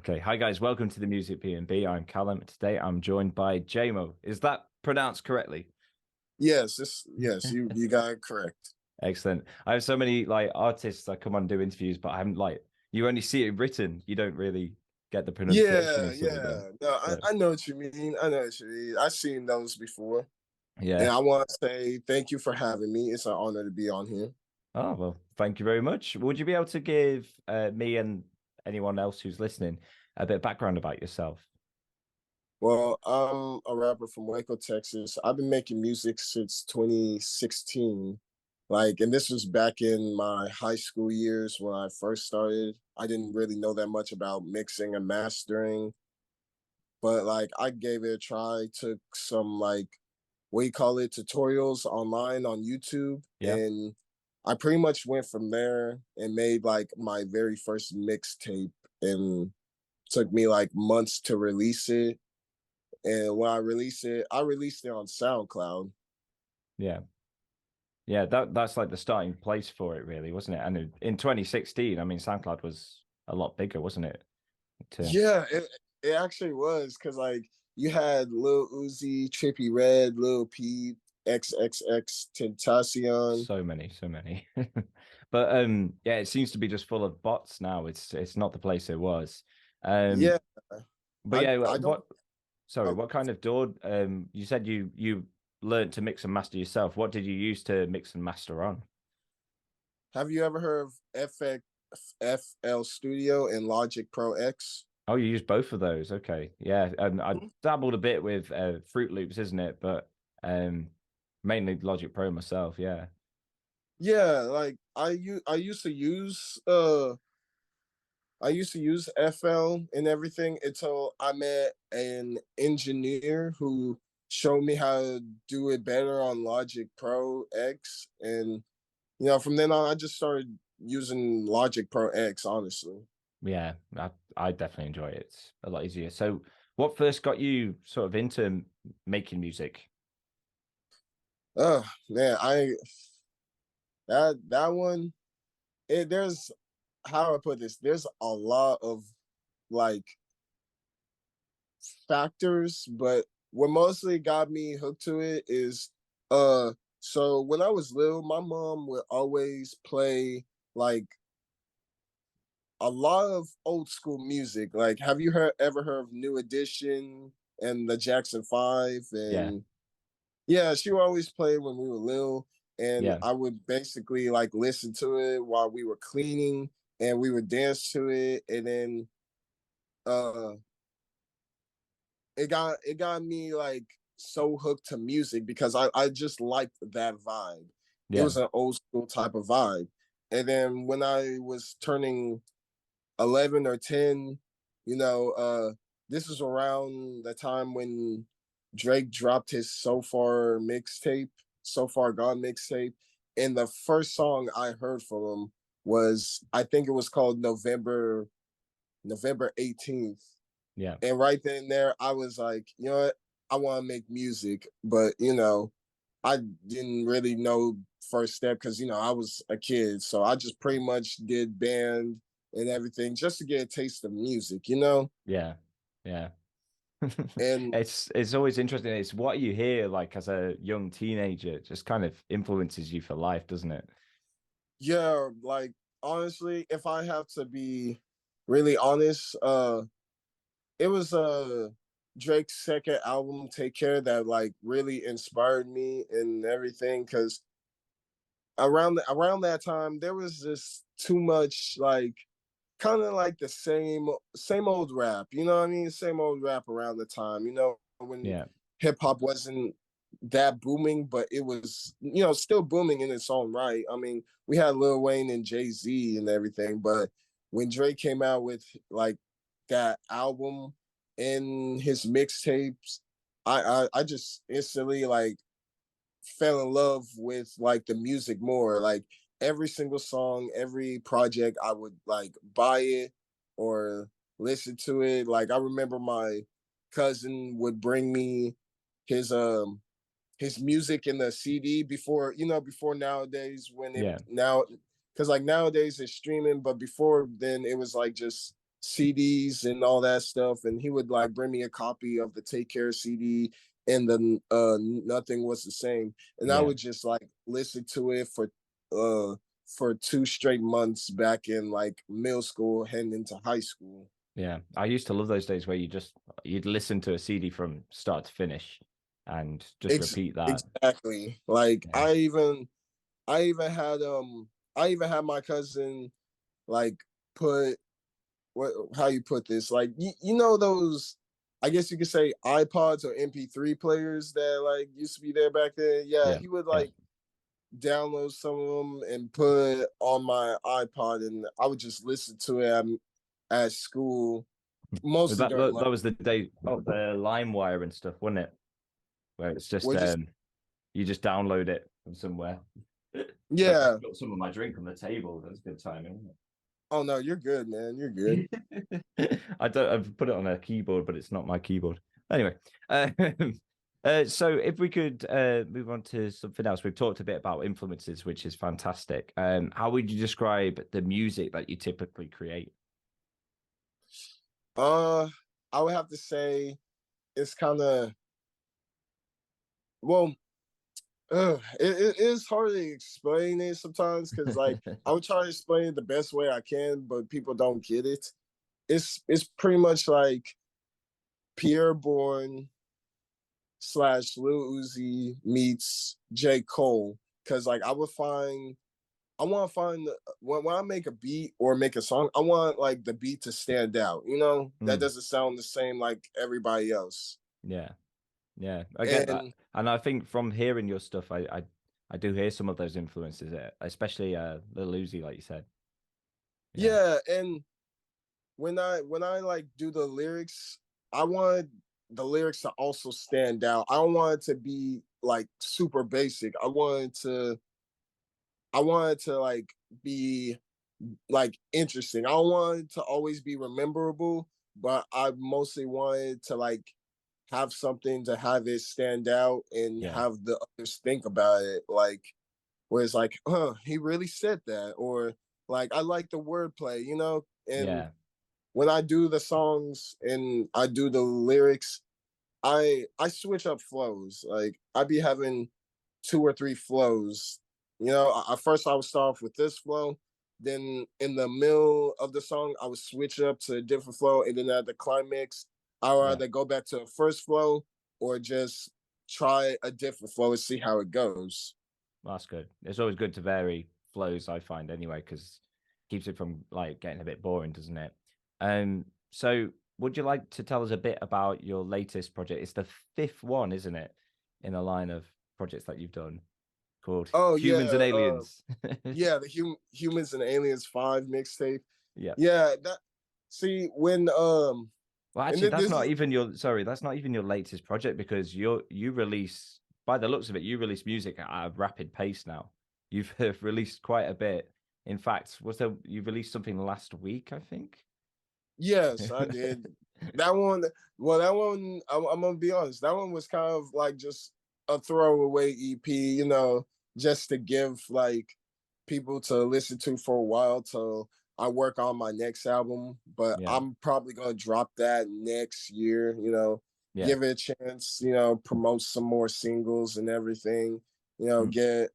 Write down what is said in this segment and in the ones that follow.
Okay, hi guys, welcome to the Music B&B. I'm Callum. Today I'm joined by JMO. Is that pronounced correctly? Yes, you got it correct. Excellent. I have so many like artists that come on and do interviews, but I haven't like you only see it written. You don't really get the pronunciation Yeah, of some of them. yeah. No, So I know what you mean. I know what you mean. I've seen those before. And yeah. I want to say thank you for having me. It's an honor to be on here. Oh well, thank you very much. Would you be able to give me and anyone else who's listening a bit of background about yourself? Well, I'm a rapper from Waco, Texas. I've been making music since 2016. And this was back in my high school years when I first started. I didn't really know that much about mixing and mastering, but I gave it a try, took some what you call it, tutorials online on YouTube. Yeah. And I pretty much went from there and made my very first mixtape, and took me like months to release it. And when I released it on SoundCloud. Yeah. Yeah, that's like the starting place for it, really, wasn't it? And in 2016, I mean, SoundCloud was a lot bigger, wasn't it? To Yeah, it actually was because you had Lil Uzi, Trippy Red, Lil Peep, XXX Tentacion. so many, so many. But yeah, it seems to be just full of bots now. It's not the place it was. Um, Yeah, but yeah, I don't. sorry, Oh, what kind of door you said you learned to mix and master yourself. What did you use to mix and master on? have you ever heard of FL Studio and Logic Pro X? Oh, you used both of those. Okay. Yeah. And I dabbled a bit with Fruit Loops, isn't it? But um mainly Logic Pro myself, yeah. Yeah, I used to use FL and everything until I met an engineer who showed me how to do it better on Logic Pro X. And from then on I just started using Logic Pro X, honestly. Yeah, I definitely enjoy it. It's a lot easier. So, what first got you sort of into making music? Oh man, I that one, there's, how do I put this? There's a lot of like factors, but what mostly got me hooked to it is so when I was little, my mom would always play like a lot of old school music. Like, have you ever heard of New Edition and the Jackson Five? Yeah, And yeah, she would always play when we were little, and yeah, I would basically listen to it while we were cleaning, and we would dance to it. And then uh it got me so hooked to music because I just liked that vibe. It yeah, was an old school type of vibe. And then when I was turning 11 or 10, you know, this was around the time when Drake dropped his So Far Gone mixtape. And the first song I heard from him was, I think it was called November 18th. yeah. And right then and there, I was like, you know what? I want to make music, but I didn't really know first step because I was a kid, so I just pretty much did band and everything just to get a taste of music. Yeah, yeah. And It's always interesting. It's what you hear like as a young teenager, it just kind of influences you for life, doesn't it? yeah, honestly, if I have to be really honest, it was Drake's second album, Take Care, that really inspired me and everything because around that time there was just too much kind of like the same old rap, you know what I mean? Same old rap around the time, when Yeah, hip hop wasn't that booming, but it was, still booming in its own right. I mean, we had Lil Wayne and Jay-Z and everything, but when Drake came out with that album and his mixtapes, I just instantly fell in love with the music more. Like every single song, every project, I would buy it or listen to it. Like I remember my cousin would bring me his his music in the CD before nowadays when it yeah, now because nowadays it's streaming, but before then it was just CDs and all that stuff, and he would like bring me a copy of the Take Care CD and the Nothing Was the Same, and I Yeah, would just like listen to it for 2 straight months back in like middle school, heading into high school. yeah. I used to love those days where you'd listen to a CD from start to finish and just repeat that. Exactly. Like Yeah, I even had I even had my cousin like put what how you put this, like you know those, I guess you could say iPods or MP3 players that like used to be there back then. Yeah, yeah, he would yeah. like download some of them and put it on my iPod, and I would just listen to it at school, Was mostly that during lunch. that was the day of the LimeWire and stuff, wasn't it? Where it's just Which is you just download it from somewhere. So I just yeah. got some of my drink on the table. That's good timing. Oh no, you're good, man. You're good. I've put it on a keyboard, but it's not my keyboard. Anyway, so if we could move on to something else, we've talked a bit about influences, which is fantastic. How would you describe the music that you typically create? Uh, I would have to say it's kind of, well, it is hard to explain it sometimes because like I would try to explain it the best way I can, but people don't get it. It's pretty much like Pierre Bourne slash Lil Uzi meets J. Cole. Cause like I want to find when I make a beat or make a song, I want like the beat to stand out. You know, that Mm, doesn't sound the same like everybody else. yeah, yeah, I get that, And and I think from hearing your stuff, I do hear some of those influences, especially Lil Uzi, like you said. Yeah, yeah, and when I like do the lyrics, I want the lyrics to also stand out. I don't want it to be like super basic. I want it to like be like interesting. I don't want it to always be rememberable, but I mostly wanted to like have something to have it stand out and yeah, have the others think about it. Like where it's like, he really said that, or like I like the wordplay, you know? And yeah, when I do the songs and I do the lyrics, I switch up flows. Like I be having 2 or 3 flows. You know, first I would start off with this flow. Then in the middle of the song, I would switch up to a different flow, and then at the climax, I would yeah. either go back to the first flow or just try a different flow and see how it goes. That's good. It's always good to vary flows, I find anyway, because keeps it from like getting a bit boring, doesn't it? So would you like to tell us a bit about your latest project? It's the fifth one, isn't it, in a line of projects that you've done called Oh Humans and yeah, Aliens. yeah, the Humans and Aliens 5 mixtape. Yeah. Yeah, that see when Well, and actually, then that's this not is even your sorry, that's not even your latest project because you release by the looks of it, you release music at a rapid pace now. You've released quite a bit. In fact, was there you released something last week, I think? yes, I did. That one, well, that one, I'm gonna be honest, that one was kind of like just a throwaway EP, you know, just to give like people to listen to for a while till I work on my next album. But Yeah. I'm probably gonna drop that next year, you know, Yeah. give it a chance, you know, promote some more singles and everything, you know, Mm.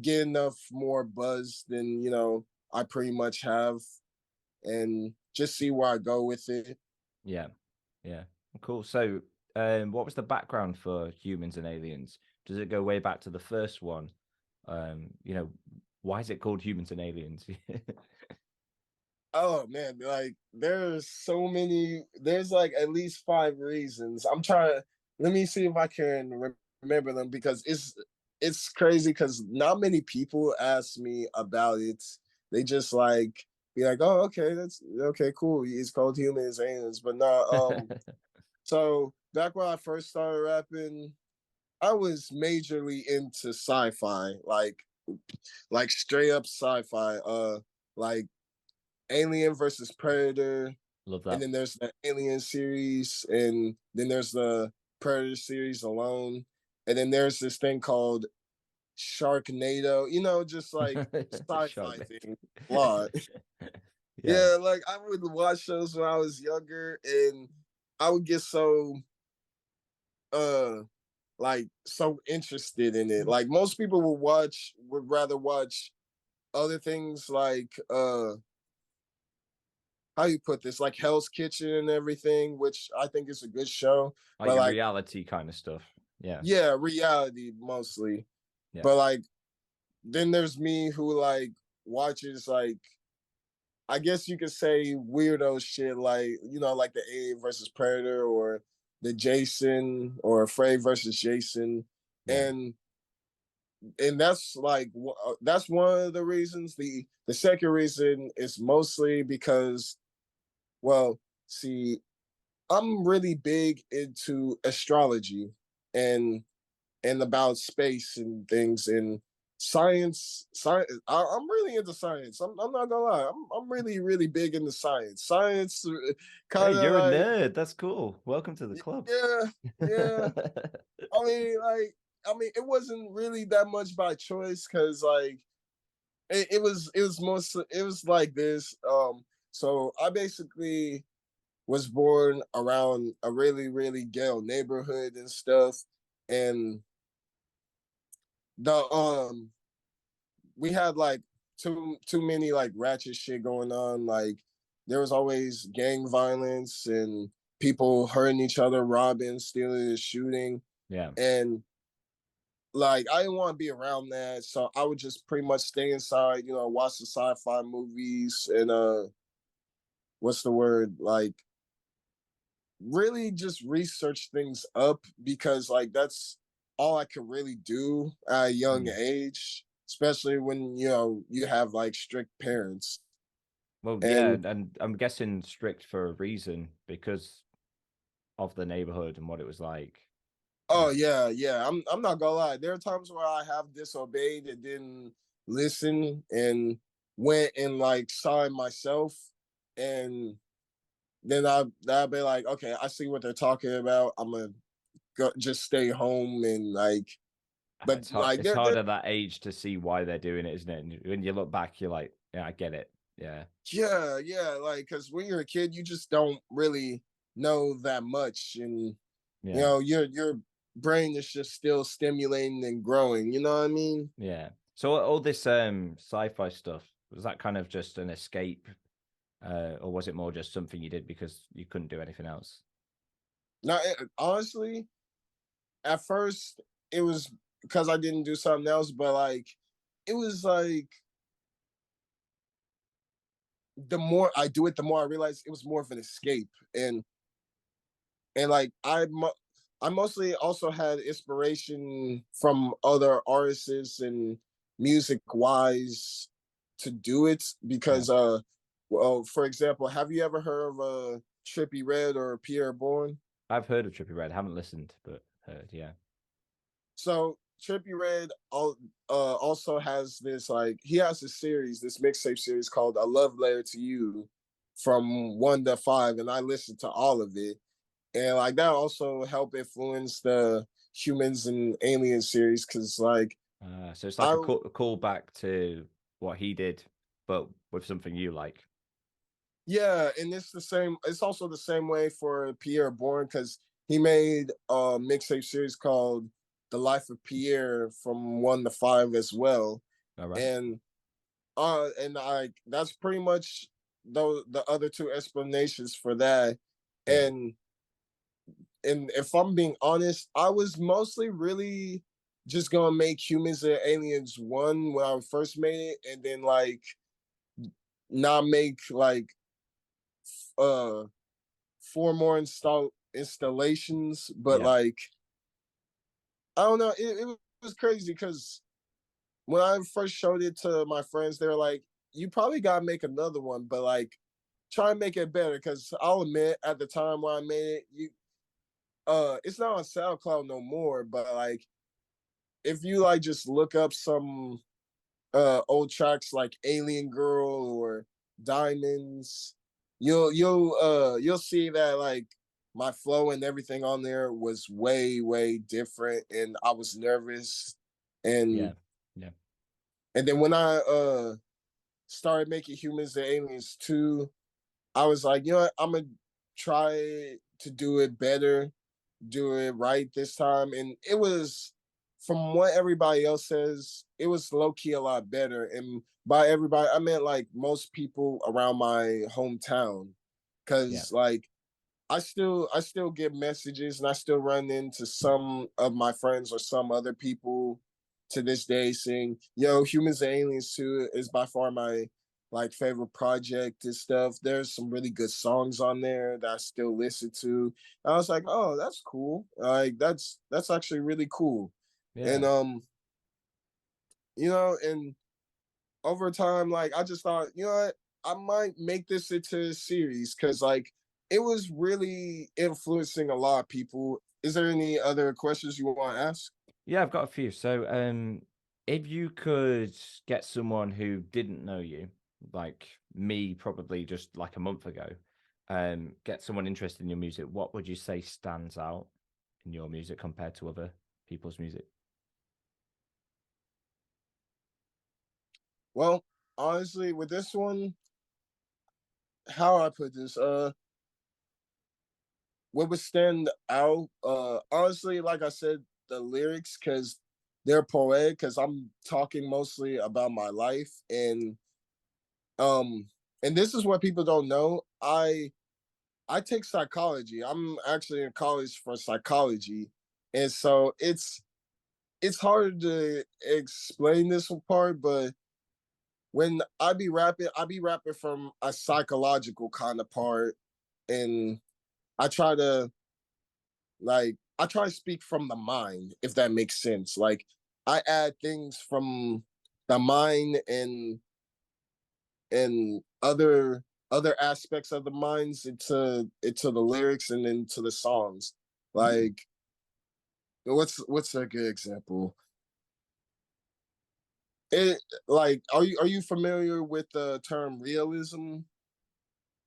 get enough more buzz than, you know, I pretty much have, and just see where I go with it. Yeah. Yeah. Cool. So, what was the background for Humans and Aliens? Does it go way back to the first one? You know, why is it called Humans and Aliens? Oh man, like there's so many. There's like at least 5 reasons. I'm trying. Let me see if I can remember them because it's crazy because not many people ask me about it. They just like be like, oh okay, that's okay, cool. It's called Humans Aliens, but not. So back when I first started rapping, I was majorly into sci-fi, like straight up sci-fi. Like Alien versus Predator, Love and that. then there's the Alien series, and then there's the Predator series alone, and then there's this thing called Sharknado. You know, just like Shark sci-fi Bait. thing. A lot. Yeah. Yeah, like I would watch shows when I was younger, and I would get so uh like so interested in it. Like most people would rather watch other things like how you put this, like Hell's Kitchen and everything, which I think is a good show. Like But your like, reality kind of stuff. Yeah. yeah, reality mostly. Yeah. But like, then there's me who like watches like, I guess you could say weirdo shit, like like the Alien versus Predator, or the Jason, or Freddy versus Jason, Yeah. and that's like that's one of the reasons. The second reason is mostly because, well, see, I'm really big into astrology, and about space and things, and science. I'm really into science. I'm not gonna lie. I'm really really big into science. Science, Hey, kind of you're a like, nerd. That's cool. Welcome to the club. yeah, yeah. I mean, like, it wasn't really that much by choice, because like it was mostly, it was like this. So I basically was born around a really really ghetto neighborhood and stuff, and the we had like too many like ratchet shit going on. Like there was always gang violence and people hurting each other, robbing, stealing, and shooting. Yeah. And like I didn't want to be around that, so I would just pretty much stay inside, watch the sci-fi movies, and what's the word, like really just research things up, because like that's all I could really do at a young Mm. age, especially when you have like strict parents. Well, yeah, And and I'm guessing strict for a reason because of the neighborhood and what it was like. oh Yeah. yeah, yeah, I'm not gonna lie. There are times where I have disobeyed and didn't listen, and went and like saw it myself, and then I'll be like, okay, I see what they're talking about. I'm gonna just stay home, and like, but It's hard. like It's there hard at that age to see why they're doing it, isn't it? And when you look back, you're like, yeah, I get it. Yeah. yeah, yeah, like, because when you're a kid, you just don't really know that much, and Yeah. your brain is just still stimulating and growing. You know what I mean? Yeah. So all this sci-fi stuff, was that kind of just an escape, or was it more just something you did because you couldn't do anything else? Now, honestly, at first it was because I didn't do something else, but like it was like the more I do it, the more I realized it was more of an escape, and like I mostly also had inspiration from other artists and music wise to do it, Yeah. because well, for example, have you ever heard of Trippy Red or Pierre Bourne? I've heard of Trippie Red, haven't listened, but heard, yeah. So Trippy Red also has this, like, he has this series, this mixtape series called A Love Letter to You, from 1 to 5, and I listened to all of it, and like that also helped influence the Humans and Alien series, because like So it's like I a callback to what he did, but with something you like. yeah, and it's also the same way for Pierre Bourne, because he made a mixtape series called The Life of Pierre from 1 to 5 as well. All right. And I that's pretty much the other two explanations for that. Yeah. And if I'm being honest, I was mostly really just gonna make Humans and Aliens 1 when I first made it, and then like not make like uh 4 more installations, but Yeah. like I don't know, it was crazy, because when I first showed it to my friends, they were like, "You probably gotta make another one, but like try and make it better." Because I'll admit, at the time when I made it, it's not on SoundCloud no more. But like, if you like just look up some old tracks like Alien Girl or Diamonds, you'll see that like my flow and everything on there was way way different, and I was nervous, and Yeah. Yeah. and then when I started making Humans and Aliens 2, I was like, you know what, I'm gonna try to do it better, do it right this time. And it was, from what everybody else says, it was low key a lot better. And by everybody, I meant like most people around my hometown. Yeah. Cause like I still get messages, and I still run into some of my friends or some other people to this day saying, yo, Humans and Aliens 2 is by far my like favorite project and stuff. There's some really good songs on there that I still listen to. And I was like, oh, that's cool. Like that's actually really cool. And Yeah. and over time, like I just thought, you know what, I might make this into a series because like it was really influencing a lot of people. Is there any other questions you want to ask? Yeah, I've got a few. So, if you could get someone who didn't know you, like me, probably just like a month ago, get someone interested in your music, what would you say stands out in your music compared to other people's music? Well, honestly, with this one, how I put this, what would stand out, honestly, like I said, the lyrics, because they're poetic, because I'm talking mostly about my life. Um and this is what people don't know. I take psychology. I'm actually in college for psychology. And so it's hard to explain this part, but when I be rapping from a psychological kind of part. And I try to I try to speak from the mind, if that makes sense. Like I add things from the mind and other aspects of the minds into the lyrics and into the songs. Mm. Like what's a good example? It like are you familiar with the term realism?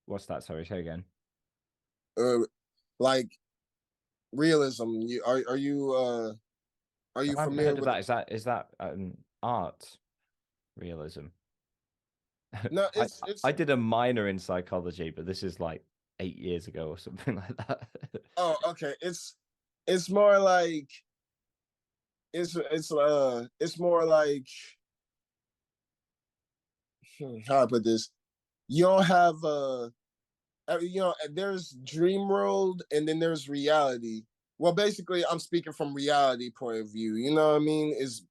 What's that? Sorry, say again. Or like realism? Are you I haven't familiar heard of with that. Is that art realism? no, I did a minor in psychology, but this is like 8 years ago or something like that. oh, okay. It's more like it's more like how I put this. You don't have there's dream world and then there's reality. Well, basically, I'm speaking from reality point of view. You know what I mean? Is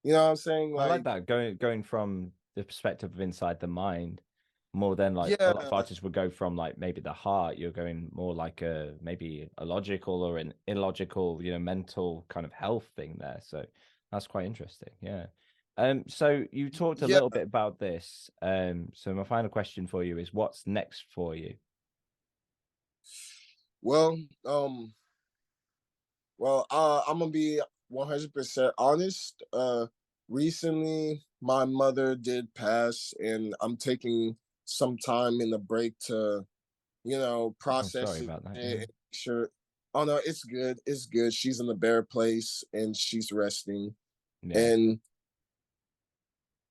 you know what I'm saying? I like Like, that going from the perspective of inside the mind more than like a yeah, lot of artists would go from like maybe the heart. You're going more like a maybe a logical or an illogical, mental kind of health thing there. So that's quite interesting. Yeah. So you talked a yeah. little bit about this. So my final question for you is what's next for you? Well, I'm gonna be 100% honest. Recently, my mother did pass, and I'm taking some time in the break to, I'm sorry process it about that. and Yeah. make sure. Oh no, it's good. It's good. She's in a better place and she's resting. Yeah. And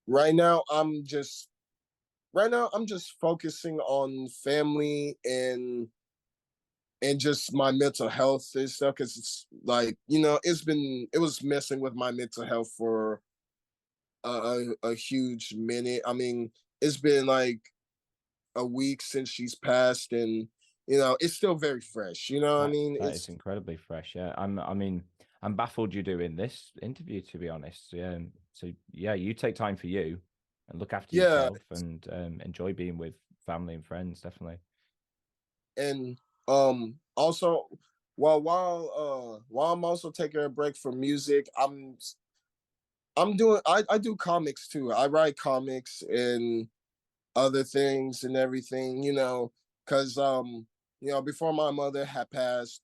right now, I'm just focusing on family and just my mental health and stuff, because it's like it was messing with my mental health for a huge minute. I mean, it's been like a week since she's passed, and it's still very fresh. You know what I That mean? that is incredibly fresh. Yeah, I mean, I'm baffled you're doing this interview, to be honest. Yeah. So yeah, you take time for you and look after Yeah. yourself and enjoy being with family and friends. Definitely. And also, while I'm also taking a break from music, I'm doing I do comics too. I write comics and other things and everything, because before my mother had passed,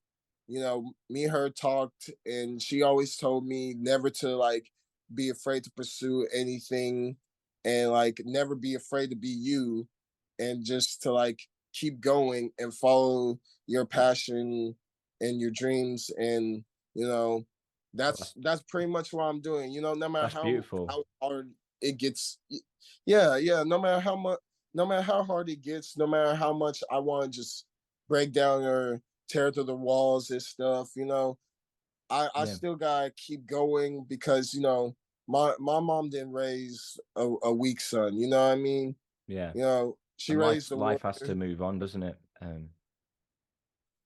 me and her talked, and she always told me never to like be afraid to pursue anything, and like never be afraid to be you, and just to like keep going and follow your passion and your dreams. And you know Well, that's that's pretty much what I'm doing, no matter that's how beautiful. hard. it gets, yeah, yeah. No matter how much, no matter how hard it gets, no matter how much I want to just break down or tear through the walls and stuff, I Yeah, still gotta keep going because my mom didn't raise a weak son. You know what I mean? yeah. She And life raised a life has to warrior. move on, doesn't it?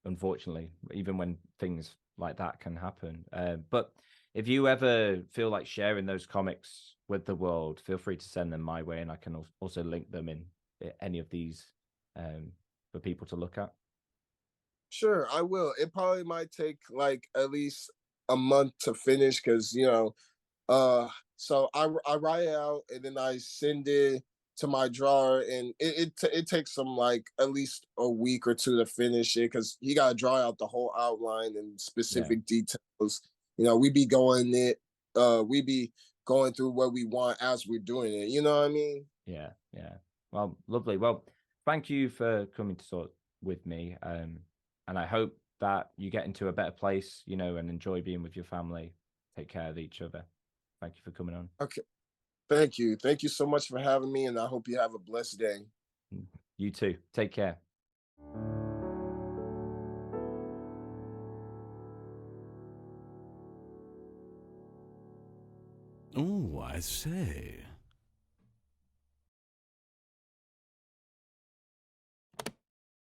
Unfortunately, even when things like that can happen. But if you ever feel like sharing those comics with the world, feel free to send them my way, and I can also link them in any of these um, for people to look at. Sure, I will. It probably might take like at least a month to finish because so I write it out and then I send it to my drawer, and it takes some like at least a week or two to finish it because he got to draw out the whole outline and Yeah, specific details. We be going through what we want as we're doing it. You know what I mean? yeah, yeah. Well, lovely. Well, thank you for coming to talk with me, and I hope that you get into a better place, and enjoy being with your family. Take care of each other. Thank you for coming on. Okay. Thank you so much for having me, and I hope you have a blessed day. You too. Take care. Oh, I say.